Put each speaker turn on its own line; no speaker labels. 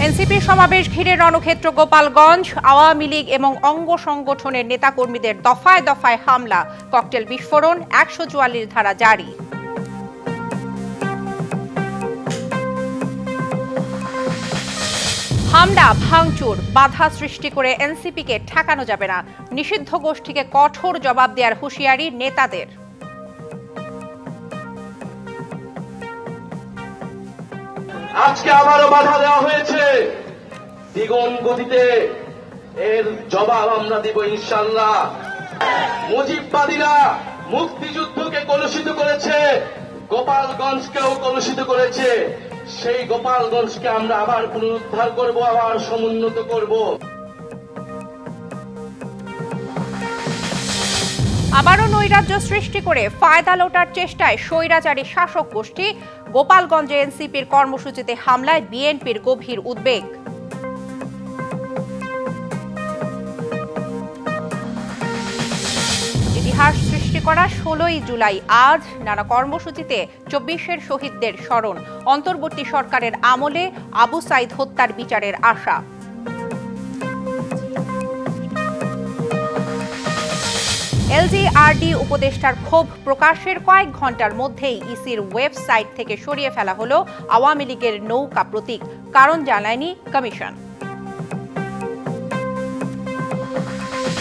এনসিপির সমাবেশ ঘিরে রণক্ষেত্র গোপালগঞ্জ। আওয়ামী লীগ এবং অঙ্গ সংগঠনের নেতাকর্মীদের দফায় দফায় হামলা, ককটেল বিস্ফোরণ, ১৪৪ ধারা জারি। হামলা ভাঙচুর বাধা সৃষ্টি করে এনসিপিকে ঠেকানো যাবে না, নিষিদ্ধ গোষ্ঠীকে কঠোর জবাব দেওয়ার হুঁশিয়ারি নেতাদের।
আজকে আবারও বাধা দেওয়া হয়েছে, দ্বিগুণ গতিতে এর জবাব আমরা দিব ইনশাআল্লাহ। মুজিববাদীরা মুক্তিযুদ্ধকে কলুষিত করেছে, গোপালগঞ্জকেও কলুষিত করেছে। সেই গোপালগঞ্জকে আমরা আবার পুনরুদ্ধার করব, আবার সমুন্নত করব।
আবারও নৈরাজ্য সৃষ্টি করে ফায়দা লোটার চেষ্টায় স্বৈরাচারী শাসক গোষ্ঠী। গোপালগঞ্জে এনসিপির কর্মসূচিতে হামলায় বিএনপির গভীর উদ্বেগ। ইতিহাস সৃষ্টি করা ১৬ই জুলাই আজ নানা কর্মসূচিতে ২৪-এর শহীদদের স্মরণ। অন্তর্বর্তী সরকারের আমলে আবু সাইদ হত্যার বিচারের আশা। এলজিআরডি উপদেষ্টার ক্ষোভ প্রকাশের কয়েক ঘন্টার মধ্যেই ইসির ওয়েবসাইট থেকে সরিয়ে ফেলা হলো আওয়ামী লীগের নৌকা প্রতীক, কারণ জানায়নি কমিশন।